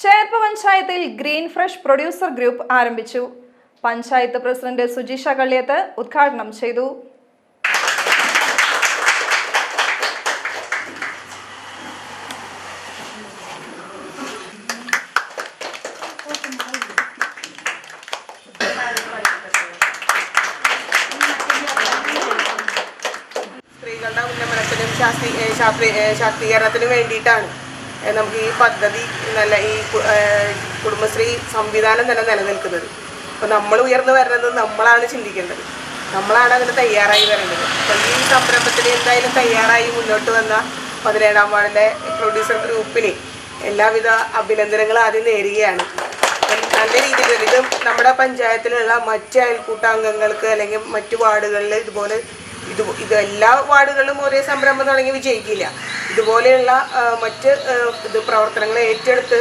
ചേർപ്പ് പഞ്ചായത്തിൽ green fresh producer group ആരംഭിച്ചു. Panchayat president Sujisha Kalliyath ഉദ്ഘാടനം ചെയ്തു. സ്ത്രീകളുടെ ഉന്നമനത്തിനും ശാക്തീകരണത്തിനും വേണ്ടിയിട്ടാണ് നമുക്ക് ഈ പദ്ധതി ഈ കുടുംബശ്രീ സംവിധാനം തന്നെ നിലനിൽക്കുന്നത്. അപ്പോൾ നമ്മൾ ഉയർന്നു വരുന്നത് നമ്മളാണ് ചിന്തിക്കേണ്ടത്, നമ്മളാണ് അതിന് തയ്യാറായി വരേണ്ടത്. അപ്പോൾ ഈ സംരംഭത്തിന് എന്തായാലും തയ്യാറായി മുന്നോട്ട് വന്ന 17ാം വാർഡിലെ പ്രൊഡ്യൂസർ ഗ്രൂപ്പിന് എല്ലാവിധ അഭിനന്ദനങ്ങളും ആദ്യം നേരുകയാണ്. നല്ല രീതിയിൽ ഇത് നമ്മുടെ പഞ്ചായത്തിലുള്ള മറ്റ് അയൽക്കൂട്ടാംഗങ്ങൾക്ക് അല്ലെങ്കിൽ മറ്റു വാർഡുകളിൽ ഇത് എല്ലാ വാർഡുകളിലും ഒരേ സംരംഭം തുടങ്ങി വിജയിക്കില്ല. ഇതുപോലെയുള്ള മറ്റ് പ്രവർത്തനങ്ങൾ ഏറ്റെടുത്ത്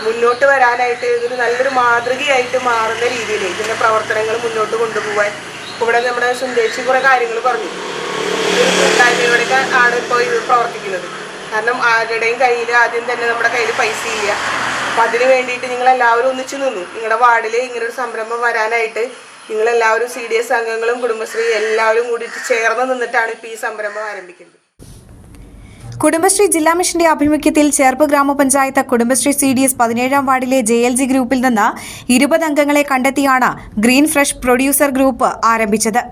മുന്നോട്ട് വരാനായിട്ട് ഇതൊരു നല്ലൊരു മാതൃകയായിട്ട് മാറുന്ന രീതിയിൽ ഇതിൻ്റെ പ്രവർത്തനങ്ങൾ മുന്നോട്ട് കൊണ്ടുപോകാൻ ഇവിടെ നമ്മുടെ സുന്ദേശി കുറേ കാര്യങ്ങൾ പറഞ്ഞു. കൂട്ടായ്മയോടെയൊക്കെ ആണ് ഇപ്പോൾ ഇത് പ്രവർത്തിക്കുന്നത്. കാരണം ആരുടെയും കയ്യിൽ ആദ്യം തന്നെ നമ്മുടെ കയ്യിൽ പൈസ ഇല്ല. അപ്പം അതിന് വേണ്ടിയിട്ട് നിങ്ങളെല്ലാവരും ഒന്നിച്ചു നിന്നു. നിങ്ങളുടെ വാർഡിൽ ഇങ്ങനൊരു സംരംഭം വരാനായിട്ട് നിങ്ങളെല്ലാവരും CDS അംഗങ്ങളും കുടുംബശ്രീ എല്ലാവരും കൂടിയിട്ട് ചേർന്ന് നിന്നിട്ടാണ് ഇപ്പോൾ ഈ സംരംഭം ആരംഭിക്കുന്നത്. കുടുംബശ്രീ ജില്ലാ മിഷന്റെ ആഭിമുഖ്യത്തിൽ ചേർപ്പ് ഗ്രാമപഞ്ചായത്ത് കുടുംബശ്രീ CDS 17ാം വാർഡിലെ JLG ഗ്രൂപ്പിൽ നിന്ന് 20 അംഗങ്ങളെ കണ്ടെത്തിയാണ് ഗ്രീൻ ഫ്രഷ് പ്രൊഡ്യൂസർ ഗ്രൂപ്പ് ആരംഭിച്ചത്.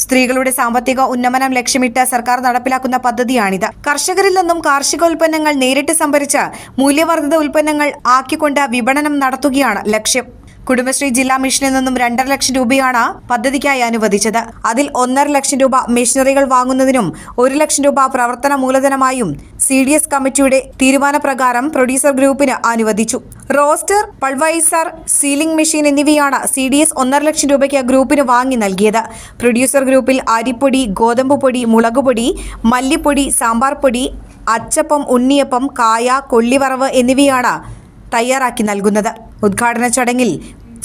സ്ത്രീകളുടെ സാമ്പത്തിക ഉന്നമനം ലക്ഷ്യമിട്ട് സർക്കാർ നടപ്പിലാക്കുന്ന പദ്ധതിയാണിത്. കർഷകരിൽ നിന്നും കാർഷികോൽപ്പന്നങ്ങൾ നേരിട്ട് സംഭരിച്ച് മൂല്യവർദ്ധിത ഉൽപ്പന്നങ്ങൾ ആക്കിക്കൊണ്ട് വിപണനം നടത്തുകയാണ് ലക്ഷ്യം. കുടുംബശ്രീ ജില്ലാ മിഷനിൽ നിന്നും 2.5 ലക്ഷം രൂപയാണ് പദ്ധതിക്കായി അനുവദിച്ചത്. അതിൽ 1.5 ലക്ഷം രൂപ മെഷീനറികൾ വാങ്ങുന്നതിനും 1 ലക്ഷം രൂപ പ്രവർത്തന മൂലധനമായും CDS കമ്മിറ്റിയുടെ തീരുമാനപ്രകാരം പ്രൊഡ്യൂസർ ഗ്രൂപ്പിന് അനുവദിച്ചു. റോസ്റ്റർ, പൾവൈസർ, സീലിംഗ് മെഷീൻ എന്നിവയാണ് CDS 1.5 ലക്ഷം രൂപയ്ക്ക് ഗ്രൂപ്പിന് വാങ്ങി നൽകിയത്. പ്രൊഡ്യൂസർ ഗ്രൂപ്പിൽ അരിപ്പൊടി, ഗോതമ്പ് പൊടി, മുളകുപൊടി, മല്ലിപ്പൊടി, സാമ്പാർ പൊടി, അച്ചപ്പം, ഉണ്ണിയപ്പം, കായ, കൊള്ളിവറവ് എന്നിവയാണ് തയ്യാറാക്കി നൽകുന്നത്. ഉദ്ഘാടന ചടങ്ങിൽ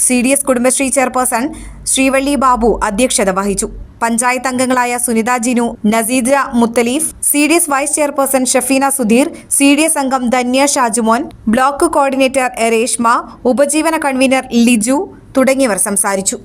CDS കുടുംബശ്രീ ചെയർപേഴ്സൺ ശ്രീവള്ളി ബാബു അധ്യക്ഷത വഹിച്ചു. പഞ്ചായത്ത് അംഗങ്ങളായ Sunitha Jinu, Naseeda Muthaleef, CDS vice chairperson Shafeena Sudheer, CDS അംഗം ധന്യ ഷാജുമോൻ, ബ്ലോക്ക് കോർഡിനേറ്റർ രേഷ്മ, ഉപജീവന കൺവീനർ ലിജു തുടങ്ങിയവർ സംസാരിച്ചു.